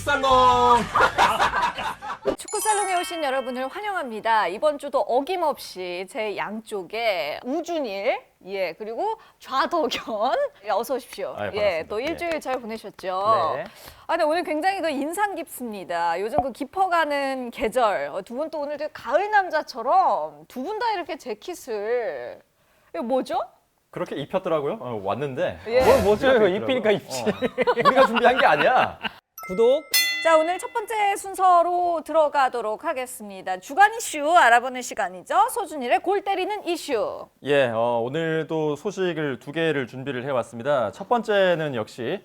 축살롱! 축구살롱에 오신 여러분을 환영합니다. 이번 주도 어김없이 제 양쪽에 우준일, 예, 그리고 좌덕연, 예, 어서 오십시오. 아유, 예, 반갑습니다. 또 일주일 잘 보내셨죠? 네. 아, 근데 오늘 굉장히 그 인상 깊습니다. 요즘 그 깊어가는 계절, 두 분 또 오늘 되게 가을 남자처럼 두 분 다 이렇게 재킷을, 이거 뭐죠? 그렇게 입혔더라고요. 왔는데. 예. 뭐죠? 이거 그렇게 입히니까 입더라고요. 입지. 우리가 준비한 게 아니야. 구독. 자, 오늘 첫 번째 순서로 들어가도록 하겠습니다. 주간 이슈 알아보는 시간이죠. 소준일의 골 때리는 이슈. 예, 오늘도 소식을 두 개를 준비를 해왔습니다. 첫 번째는 역시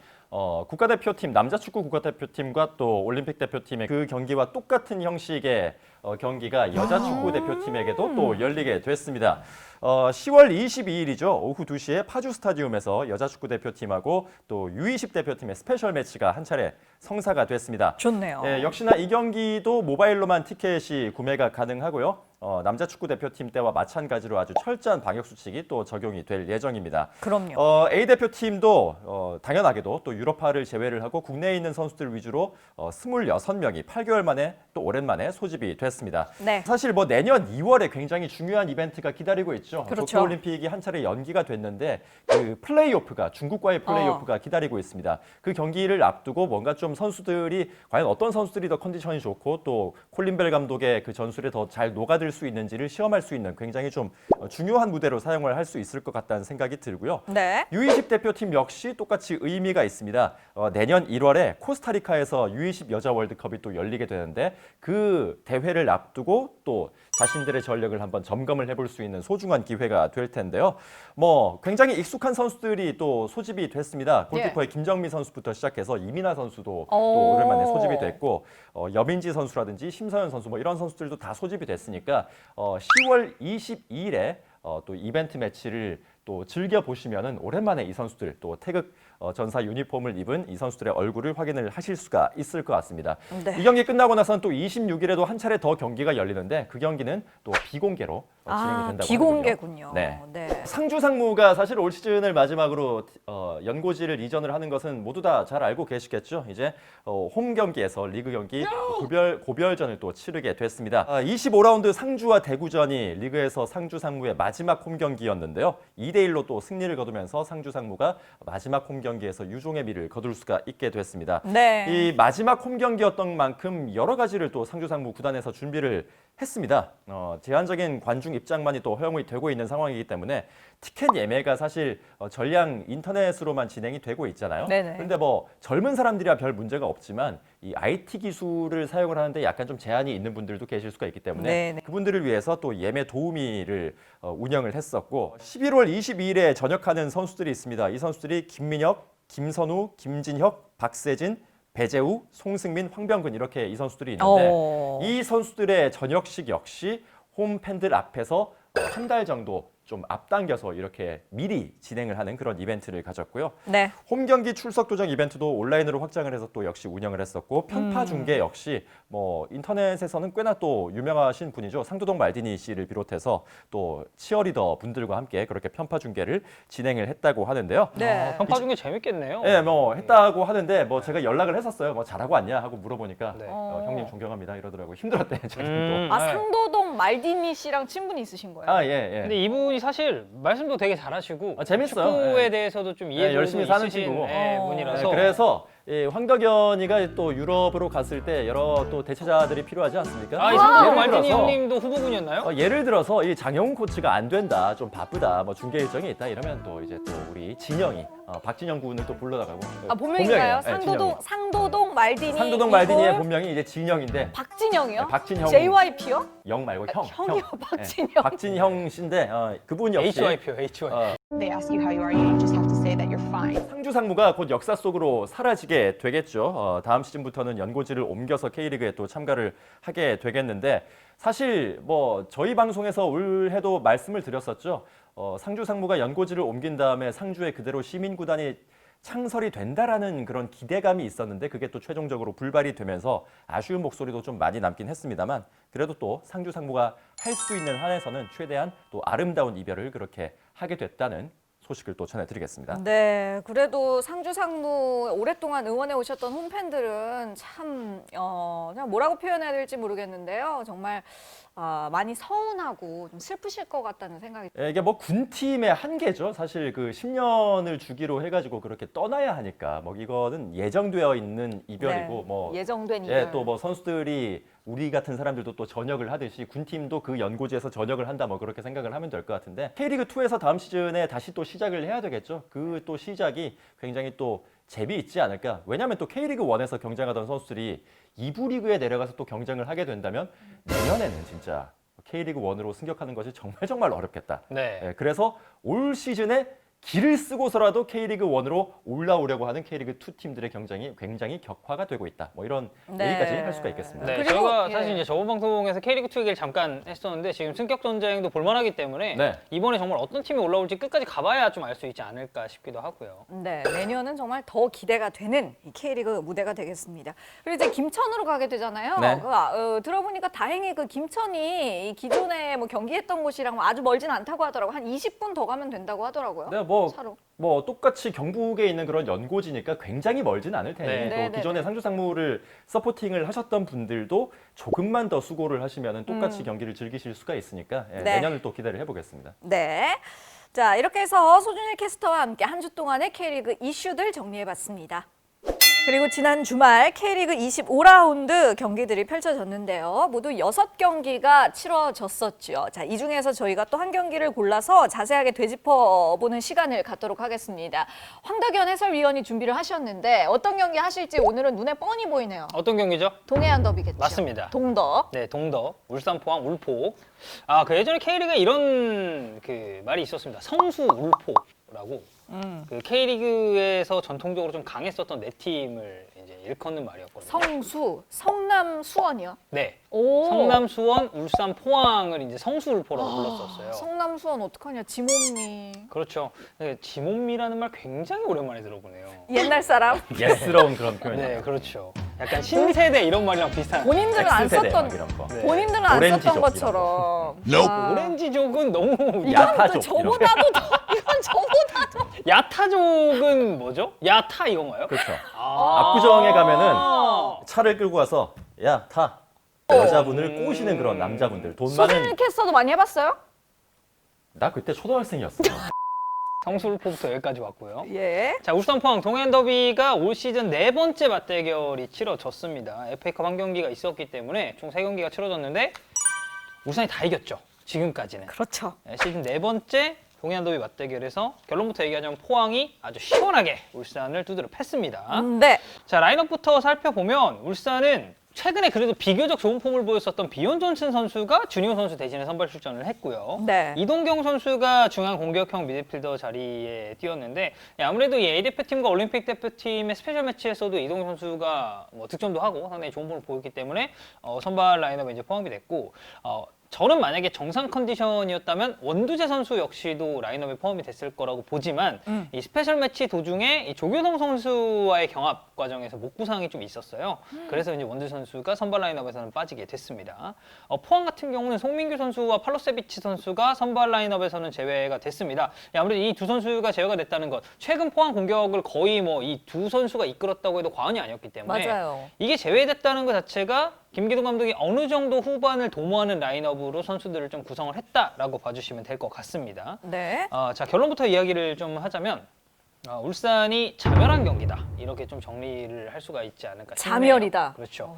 국가대표팀, 남자 축구 국가대표팀과 또 올림픽 대표팀의 그 경기와 똑같은 형식의 경기가 여자 축구 대표팀에게도 또 열리게 됐습니다. 10월 22일이죠. 오후 2시에 파주 스타디움에서 여자 축구 대표팀하고 또 U20 대표팀의 스페셜 매치가 한 차례 성사가 됐습니다. 좋네요. 예, 역시나 이 경기도 모바일로만 티켓이 구매가 가능하고요. 남자 축구 대표팀 때와 마찬가지로 아주 철저한 방역 수칙이 또 적용이 될 예정입니다. 그럼요. A 대표팀도 당연하게도 또 유럽파를 제외를 하고 국내에 있는 선수들 위주로 26명이 8개월 만에 또 오랜만에 소집이 됐습니다. 네. 사실 뭐 내년 2월에 굉장히 중요한 이벤트가 기다리고 있죠. 그렇죠. 도쿄올림픽이 한 차례 연기가 됐는데 그 플레이오프가 중국과의 플레이오프가 기다리고 있습니다. 그 경기를 앞두고 뭔가 좀 선수들이 과연 어떤 선수들이 더 컨디션이 좋고 또 콜린 벨 감독의 그 전술에 더 잘 녹아들 수 있는지를 시험할 수 있는 굉장히 좀 중요한 무대로 사용을 할 수 있을 것 같다는 생각이 들고요. 네. U20 대표팀 역시 똑같이 의미가 있습니다. 내년 1월에 코스타리카에서 U20 여자 월드컵이 또 열리게 되는데 그 대회를 앞두고 또 자신들의 전력을 한번 점검을 해볼 수 있는 소중한 기회가 될 텐데요. 뭐 굉장히 익숙한 선수들이 또 소집이 됐습니다. 골키퍼의 김정미 선수부터 시작해서 이민아 선수도 또 오랜만에 소집이 됐고 여민지 선수라든지 심서연 선수 뭐 이런 선수들도 다 소집이 됐으니까 10월 22일에 또 이벤트 매치를 또 즐겨 보시면은 오랜만에 이 선수들 또 태극 전사 유니폼을 입은 이 선수들의 얼굴을 확인을 하실 수가 있을 것 같습니다. 네. 이 경기 끝나고 나서는 또 26일에도 한 차례 더 경기가 열리는데 그 경기는 또 비공개로 진행이 된다고 비공개군요. 네. 네. 상주 상무가 사실 올 시즌을 마지막으로 연고지를 이전을 하는 것은 모두 다 잘 알고 계시겠죠. 이제 홈 경기에서 리그 경기 고별전을 또 치르게 됐습니다. 25라운드 상주와 대구전이 리그에서 상주 상무의 마지막 홈 경기였는데요. 2대1로 또 승리를 거두면서 상주 상무가 마지막 홈 경기에서 유종의 미를 거둘 수가 있게 됐습니다. 네. 이 마지막 홈 경기였던 만큼 여러 가지를 또 상주 상무 구단에서 준비를 했습니다. 제한적인 관중 입장만이 또 허용이 되고 있는 상황이기 때문에 티켓 예매가 사실 전량 인터넷으로만 진행이 되고 있잖아요. 네네. 그런데 뭐 젊은 사람들이야 별 문제가 없지만 이 IT 기술을 사용을 하는데 약간 좀 제한이 있는 분들도 계실 수가 있기 때문에 네네. 그분들을 위해서 또 예매 도우미를 운영을 했었고 11월 22일에 전역하는 선수들이 있습니다. 이 선수들이 김민혁, 김선우, 김진혁, 박세진, 배재우, 송승민, 황병근 이렇게 이 선수들이 있는데 이 선수들의 전역식 역시 홈 팬들 앞에서 한 달 정도 좀 앞당겨서 이렇게 미리 진행을 하는 그런 이벤트를 가졌고요. 네. 홈 경기 출석 도장 이벤트도 온라인으로 확장을 해서 또 역시 운영을 했었고 편파 중계 역시 뭐 인터넷에서는 꽤나 또 유명하신 분이죠. 상도동 말디니 씨를 비롯해서 또 치어리더 분들과 함께 그렇게 편파 중계를 진행을 했다고 하는데요. 네. 편파 중에 재밌겠네요. 네, 뭐 했다고 하는데 뭐 제가 연락을 했었어요. 뭐 잘하고 왔냐 하고 물어보니까 네. 형님 존경합니다 이러더라고요. 힘들었대 자기도. 아, 네. 상도동 말디니 씨랑 친분이 있으신 거예요? 아 예, 예. 근데 이분이 사실 말씀도 되게 잘하시고 재밌어요. 축구에 예. 대해서도 좀 네, 이해도 열심히 사는 있으신 친구고. 분이라서 네, 그래서 이 황덕연이가 또 유럽으로 갔을 때 여러 또 대체자들이 필요하지 않습니까? 이 상도동 예를 말디니 들어서 형님도 후보군이었나요? 예를 들어서 이 장영훈 코치가 안 된다, 좀 바쁘다, 뭐 중계 일정이 있다 이러면 또 이제 또 우리 진영이 박진영 군을 또 불러다가고. 아, 본명인가요? 본명이에요. 상도동 말디니. 상도동 말디니의 본명이 이제 진영인데 박진영이요? 네, 박진형. JYP요? 영 말고 형. 형이요, 형. 박진영. 네, 박진형 씨인데 그분 역시 HYP요, HY. They ask you how you are, you just have to say that you're fine. 상주 상무가 곧 역사 속으로 사라지게 되겠죠. 다음 시즌부터는 연고지를 옮겨서 K리그에 또 참가를 하게 되겠는데 사실 뭐 저희 방송에서 올해도 말씀을 드렸었죠. 상주 상무가 연고지를 옮긴 다음에 상주에 그대로 시민구단이 창설이 된다라는 그런 기대감이 있었는데 그게 또 최종적으로 불발이 되면서 아쉬운 목소리도 좀 많이 남긴 했습니다만 그래도 또 상주 상무가 할 수 있는 한에서는 최대한 또 아름다운 이별을 그렇게 하게 됐다는 소식을 또 전해드리겠습니다. 네, 그래도 상주 상무 오랫동안 응원해 오셨던 홈팬들은 참 그냥 뭐라고 표현해야 될지 모르겠는데요. 정말 많이 서운하고 좀 슬프실 것 같다는 생각이. 이게 뭐 군팀의 한계죠. 사실 그 10년을 주기로 해가지고 그렇게 떠나야 하니까 뭐 이거는 예정되어 있는 이별이고 네, 뭐 예정된 이별. 또 뭐 선수들이 우리 같은 사람들도 또 전역을 하듯이 군팀도 그 연고지에서 전역을 한다 뭐 그렇게 생각을 하면 될 것 같은데 K리그2에서 다음 시즌에 다시 또 시작을 해야 되겠죠. 그 또 시작이 굉장히 또 재미있지 않을까. 왜냐하면 또 K리그1에서 경쟁하던 선수들이 2부 리그에 내려가서 또 경쟁을 하게 된다면 내년에는 진짜 K리그1으로 승격하는 것이 정말 어렵겠다. 네. 그래서 올 시즌에 길을 쓰고서라도 K리그1으로 올라오려고 하는 K리그2 팀들의 경쟁이 굉장히 격화가 되고 있다. 뭐 이런 네. 얘기까지 할 수가 있겠습니다. 네, 그리고- 저희가 예. 사실 이제 저번 방송에서 K리그2 얘기를 잠깐 했었는데 지금 승격 전쟁도 볼만하기 때문에 네. 이번에 정말 어떤 팀이 올라올지 끝까지 가봐야 좀 알 수 있지 않을까 싶기도 하고요. 네, 내년은 정말 더 기대가 되는 이 K리그 무대가 되겠습니다. 그리고 이제 김천으로 가게 되잖아요. 네. 들어보니까 다행히 그 김천이 이 기존에 뭐 경기했던 곳이랑 아주 멀진 않다고 하더라고요. 한 20분 더 가면 된다고 하더라고요. 네, 뭐 차로. 똑같이 경북에 있는 그런 연고지니까 굉장히 멀진 않을 테니 네. 또 네, 기존에 네. 상주 상무를 서포팅을 하셨던 분들도 조금만 더 수고를 하시면 똑같이 경기를 즐기실 수가 있으니까 네. 내년을 또 기대를 해보겠습니다. 네. 자, 이렇게 해서 소준일 캐스터와 함께 한 주 동안의 K리그 이슈들 정리해봤습니다. 그리고 지난 주말 K리그 25라운드 경기들이 펼쳐졌는데요. 모두 6경기가 치러졌었죠. 자, 이 중에서 저희가 또 한 경기를 골라서 자세하게 되짚어보는 시간을 갖도록 하겠습니다. 황덕현 해설위원이 준비를 하셨는데 어떤 경기 하실지 오늘은 눈에 뻔히 보이네요. 어떤 경기죠? 동해안 더비겠죠. 맞습니다. 동더. 네, 동덕, 울산, 포항, 울포. 그 예전에 K리그에 이런 그 말이 있었습니다. 성수 울포라고. 그 K리그에서 전통적으로 좀 강했었던 네 팀을 이제 일컫는 말이었거든요. 성수, 성남 수원이요. 네. 오. 성남, 수원, 울산, 포항을 이제 성수 울포라고 불렀었어요. 성남 수원 어떡하냐, 지몬미. 그렇죠. 네, 지몬미라는 말 굉장히 오랜만에 들어보네요. 옛날 사람. 예스러운 그런 표현. 네, 그렇죠. 약간 신세대 이런 말이랑 비슷한. 본인들은 안 X세대 썼던 막 이런 거. 네. 본인들은 안 오렌지족 썼던 것처럼. 오렌지족은 너무 이건 야타족 저보다도 더, 이건 저보다도. 야타족은 뭐죠? 야타 이건가요? 그렇죠. 아. 압구정에 가면은 차를 끌고 와서 야 타. 여자분을 꼬시는 그런 남자분들 돈 많은. 소준일 캐스터도 많이 해봤어요? 나 그때 초등학생이었어. 성수울포부터 여기까지 왔고요. 예. 자, 울산 포항 동해안 더비가 올 시즌 네 번째 맞대결이 치러졌습니다. FA컵 한 경기가 있었기 때문에 총 3경기가 치러졌는데 울산이 다 이겼죠. 지금까지는. 그렇죠. 네, 시즌 네 번째 동해안 더비 맞대결에서 결론부터 얘기하자면 포항이 아주 시원하게 울산을 두드려 팼습니다. 네. 자, 라인업부터 살펴보면 울산은 최근에 그래도 비교적 좋은 폼을 보였었던 비온 존슨 선수가 주니오 선수 대신에 선발 출전을 했고요. 네. 이동경 선수가 중앙 공격형 미드필더 자리에 뛰었는데 아무래도 이 A대표팀과 올림픽 대표팀의 스페셜 매치에서도 이동경 선수가 뭐 득점도 하고 상당히 좋은 폼을 보였기 때문에 선발 라인업에 이제 포함이 됐고 저는 만약에 정상 컨디션이었다면 원두재 선수 역시도 라인업에 포함이 됐을 거라고 보지만 이 스페셜 매치 도중에 이 조규성 선수와의 경합 과정에서 목 부상이 좀 있었어요. 그래서 이제 원두재 선수가 선발 라인업에서는 빠지게 됐습니다. 포항 같은 경우는 송민규 선수와 팔로세비치 선수가 선발 라인업에서는 제외가 됐습니다. 아무래도 이 두 선수가 제외가 됐다는 것, 최근 포항 공격을 거의 뭐 이 두 선수가 이끌었다고 해도 과언이 아니었기 때문에 맞아요. 이게 제외됐다는 것 자체가 김기동 감독이 어느 정도 후반을 도모하는 라인업으로 선수들을 좀 구성을 했다라고 봐주시면 될 것 같습니다. 네. 자, 결론부터 이야기를 좀 하자면 울산이 자멸한 경기다. 이렇게 좀 정리를 할 수가 있지 않을까 싶네요. 자멸이다. 그렇죠.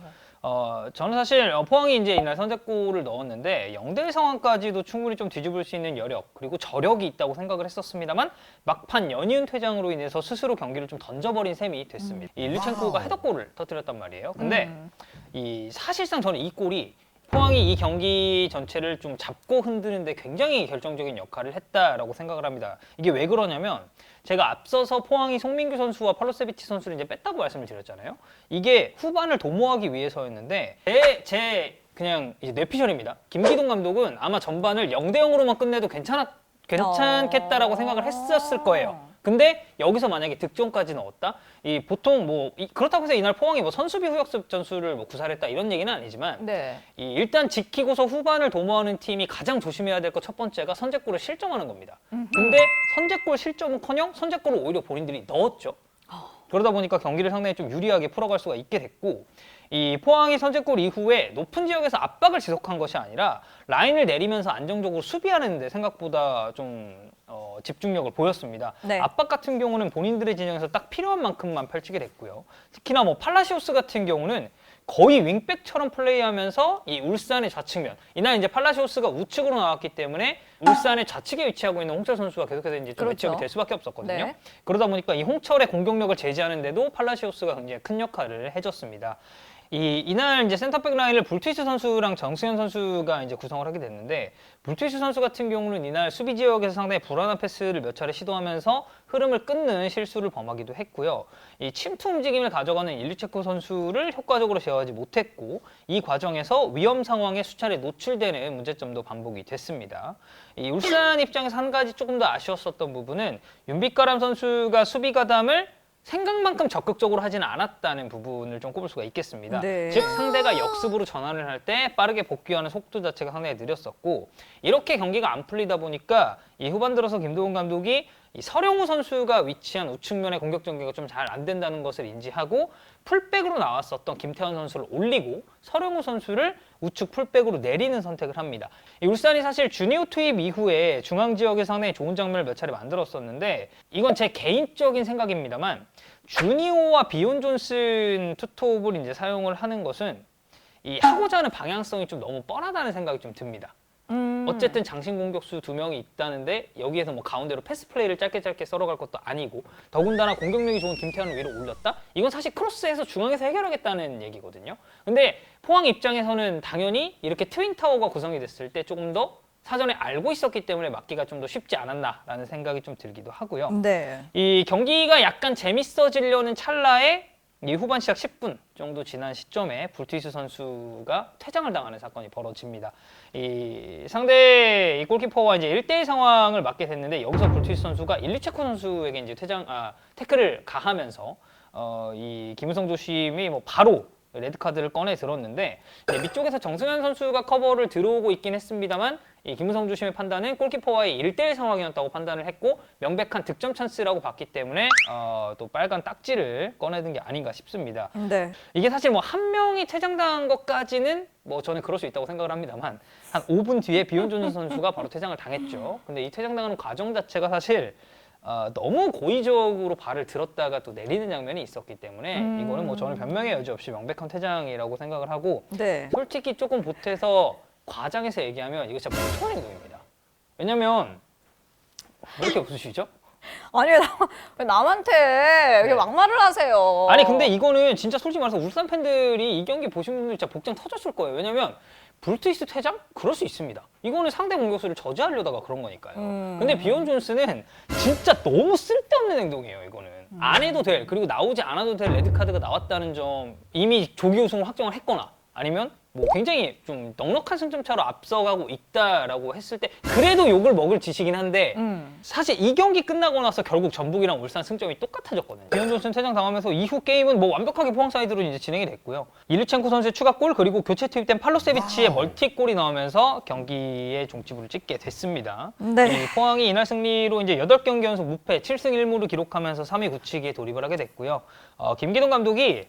저는 사실 포항이 이제 이날 선제골을 넣었는데 0대1 상황까지도 충분히 좀 뒤집을 수 있는 여력 그리고 저력이 있다고 생각을 했었습니다만 막판 연이은 퇴장으로 인해서 스스로 경기를 좀 던져버린 셈이 됐습니다. 이 일류첸코가 헤더골을 터뜨렸단 말이에요. 근데 이 사실상 저는 이 골이 포항이 이 경기 전체를 좀 잡고 흔드는데 굉장히 결정적인 역할을 했다라고 생각을 합니다. 이게 왜 그러냐면 제가 앞서서 포항이 송민규 선수와 팔로세비치 선수를 이제 뺐다고 말씀을 드렸잖아요. 이게 후반을 도모하기 위해서였는데 제 그냥 이제 뇌피셜입니다. 김기동 감독은 아마 전반을 0대 0으로만 끝내도 괜찮겠다라고 생각을 했었을 거예요. 근데 여기서 만약에 득점까지 넣었다? 이 보통 뭐 그렇다고 해서 이날 포항이 뭐 선수비 후역습 전술을 뭐 구사했다 이런 얘기는 아니지만 네. 이 일단 지키고서 후반을 도모하는 팀이 가장 조심해야 될 것 첫 번째가 선제골을 실점하는 겁니다. 근데 선제골 실점은커녕 선제골을 오히려 본인들이 넣었죠. 그러다 보니까 경기를 상당히 좀 유리하게 풀어갈 수가 있게 됐고 이 포항이 선제골 이후에 높은 지역에서 압박을 지속한 것이 아니라 라인을 내리면서 안정적으로 수비하는 데 생각보다 좀 집중력을 보였습니다. 네. 압박 같은 경우는 본인들의 진영에서 딱 필요한 만큼만 펼치게 됐고요. 특히나 뭐 팔라시오스 같은 경우는 거의 윙백처럼 플레이하면서 이 울산의 좌측면 이날 이제 팔라시오스가 우측으로 나왔기 때문에 울산의 좌측에 위치하고 있는 홍철 선수가 계속해서 이제 좀 그렇죠. 매치업이 될 수밖에 없었거든요. 네. 그러다 보니까 이 홍철의 공격력을 제지하는데도 팔라시오스가 굉장히 큰 역할을 해줬습니다. 이날 이제 센터백 라인을 불투이스 선수랑 정승현 선수가 이제 구성을 하게 됐는데 불투이스 선수 같은 경우는 이날 수비 지역에서 상당히 불안한 패스를 몇 차례 시도하면서 흐름을 끊는 실수를 범하기도 했고요. 이 침투 움직임을 가져가는 일류체코 선수를 효과적으로 제어하지 못했고 이 과정에서 위험 상황에 수차례 노출되는 문제점도 반복이 됐습니다. 이 울산 입장에서 한 가지 조금 더 아쉬웠었던 부분은 윤빛가람 선수가 수비 가담을 생각만큼 적극적으로 하지는 않았다는 부분을 좀 꼽을 수가 있겠습니다. 네. 즉 상대가 역습으로 전환을 할 때 빠르게 복귀하는 속도 자체가 상당히 느렸었고 이렇게 경기가 안 풀리다 보니까 이 후반 들어서 김도훈 감독이 이 서령우 선수가 위치한 우측면의 공격 전개가 좀 잘 안 된다는 것을 인지하고 풀백으로 나왔었던 김태환 선수를 올리고 서령우 선수를 우측 풀백으로 내리는 선택을 합니다. 이 울산이 사실 주니오 투입 이후에 중앙 지역에 상당히 좋은 장면을 몇 차례 만들었었는데 이건 제 개인적인 생각입니다만 주니오와 비온 존슨 투톱을 이제 사용을 하는 것은 이 하고자 하는 방향성이 좀 너무 뻔하다는 생각이 좀 듭니다. 어쨌든 장신 공격수 2명이 있다는데 여기에서 뭐 가운데로 패스 플레이를 짧게 썰어갈 것도 아니고 더군다나 공격력이 좋은 김태환을 위로 올렸다? 이건 사실 크로스에서 중앙에서 해결하겠다는 얘기거든요. 근데 포항 입장에서는 당연히 이렇게 트윈타워가 구성이 됐을 때 조금 더 사전에 알고 있었기 때문에 막기가 좀 더 쉽지 않았나라는 생각이 좀 들기도 하고요. 네. 이 경기가 약간 재밌어지려는 찰나에 이 후반 시작 10분 정도 지난 시점에 불투이스 선수가 퇴장을 당하는 사건이 벌어집니다. 이 상대 이 골키퍼와 이제 1대1 상황을 맞게 됐는데 여기서 불투이스 선수가 일리체코 선수에게 이제 태클을 가하면서 이 김우성 조심이 뭐 바로 레드 카드를 꺼내 들었는데 밑쪽에서 정승현 선수가 커버를 들어오고 있긴 했습니다만 이 김우성 조심의 판단은 골키퍼와의 1대1 상황이었다고 판단을 했고 명백한 득점 찬스라고 봤기 때문에 또 빨간 딱지를 꺼내든 게 아닌가 싶습니다. 네. 이게 사실 뭐 한 명이 퇴장당한 것까지는 뭐 저는 그럴 수 있다고 생각을 합니다만 한 5분 뒤에 비온 존슨 선수가 바로 퇴장을 당했죠. 근데 이 퇴장당하는 과정 자체가 사실 너무 고의적으로 발을 들었다가 또 내리는 장면이 있었기 때문에 이거는 뭐 저는 변명의 여지 없이 명백한 퇴장이라고 생각을 하고 네. 솔직히 조금 보태서 과장해서 얘기하면 이거 진짜 멍청한 행동입니다. 왜냐면 왜 이렇게 웃으시죠? 아니 왜 남한테 이렇게 막말을 하세요? 아니 근데 이거는 진짜 솔직히 말해서 울산 팬들이 이 경기 보신 분들 진짜 복장 터졌을 거예요. 왜냐면 불투이스 퇴장? 그럴 수 있습니다. 이거는 상대 공격수를 저지하려다가 그런 거니까요. 근데 비온 존스는 진짜 너무 쓸데없는 행동이에요. 이거는 안 해도 될 그리고 나오지 않아도 될 레드카드가 나왔다는 점 이미 조기 우승을 확정을 했거나 아니면 뭐 굉장히 좀 넉넉한 승점 차로 앞서가고 있다라고 했을 때 그래도 욕을 먹을 짓이긴 한데 사실 이 경기 끝나고 나서 결국 전북이랑 울산 승점이 똑같아졌거든요. 비온 존슨 퇴장 당하면서 이후 게임은 뭐 완벽하게 포항 사이드로 이제 진행이 됐고요. 일류첸코 선수의 추가골 그리고 교체 투입된 팔로세비치의 멀티골이 나오면서 경기에 종지부를 찍게 됐습니다. 네. 이 포항이 이날 승리로 이제 8경기 연속 무패 7승 1무를 기록하면서 3위 굳히기에 돌입을 하게 됐고요. 김기동 감독이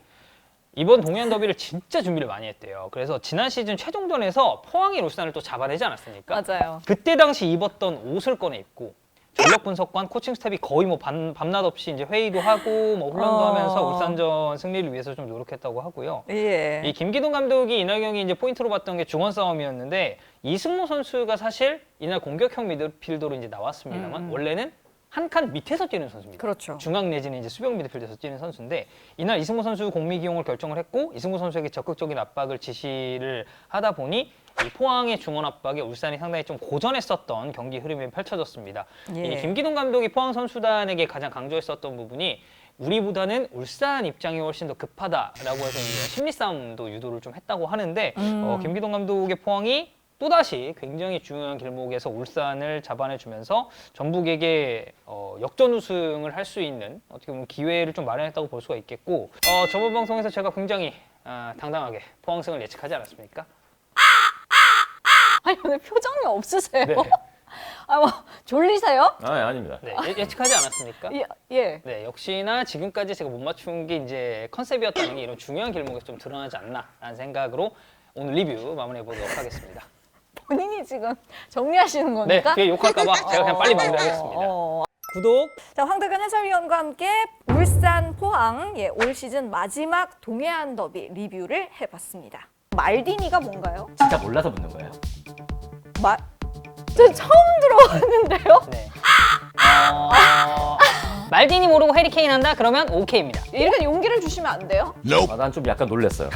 이번 동해안 더비를 진짜 준비를 많이 했대요. 그래서 지난 시즌 최종전에서 포항이 울산을 또 잡아내지 않았습니까? 맞아요. 그때 당시 입었던 옷을 꺼내 입고 전력 분석관, 코칭 스텝이 거의 뭐 밤낮 없이 이제 회의도 하고 뭐 훈련도 하면서 울산전 승리를 위해서 좀 노력했다고 하고요. 예. 이 김기동 감독이 이날 경기 이제 포인트로 봤던 게 중원 싸움이었는데 이승모 선수가 사실 이날 공격형 미드필더로 이제 나왔습니다만 원래는 한 칸 밑에서 뛰는 선수입니다. 그렇죠. 중앙 내지는 이제 수비형 미드필더에서 뛰는 선수인데 이날 이승모 선수 공미 기용을 결정을 했고 이승모 선수에게 적극적인 압박을 지시를 하다 보니 이 포항의 중원 압박에 울산이 상당히 좀 고전했었던 경기 흐름이 펼쳐졌습니다. 예. 이 김기동 감독이 포항 선수단에게 가장 강조했었던 부분이 우리보다는 울산 입장이 훨씬 더 급하다라고 해서 이제 심리 싸움도 유도를 좀 했다고 하는데 김기동 감독의 포항이 또다시 굉장히 중요한 길목에서 울산을 잡아내주면서 전북에게 역전 우승을 할 수 있는 어떻게 보면 기회를 좀 마련했다고 볼 수가 있겠고 저번 방송에서 제가 굉장히 당당하게 포항승을 예측하지 않았습니까? 아니 오늘 표정이 없으세요? 네, 아, 뭐 졸리세요? 아닙니다. 네 예측하지 않았습니까? 예. 네, 역시나 지금까지 제가 못 맞춘 게 이제 컨셉이었다는 게 이런 중요한 길목에서 좀 드러나지 않나라는 생각으로 오늘 리뷰 마무리해 보도록 하겠습니다. 본인이 지금 정리하시는 네, 거니까. 뒤에 욕할까봐 제가 그냥 빨리 마무리하겠습니다. 구독. 자, 황덕현 해설위원과 함께 울산, 포항 올 시즌 마지막 동해안 더비 리뷰를 해봤습니다. 말디니가 뭔가요? 진짜 몰라서 묻는 거예요. 저 처음 들어봤는데요. 네. 말디니 모르고 해리케인 한다? 그러면 오케이입니다. 이렇게 용기를 주시면 안 돼요? 난 좀 약간 놀랐어요.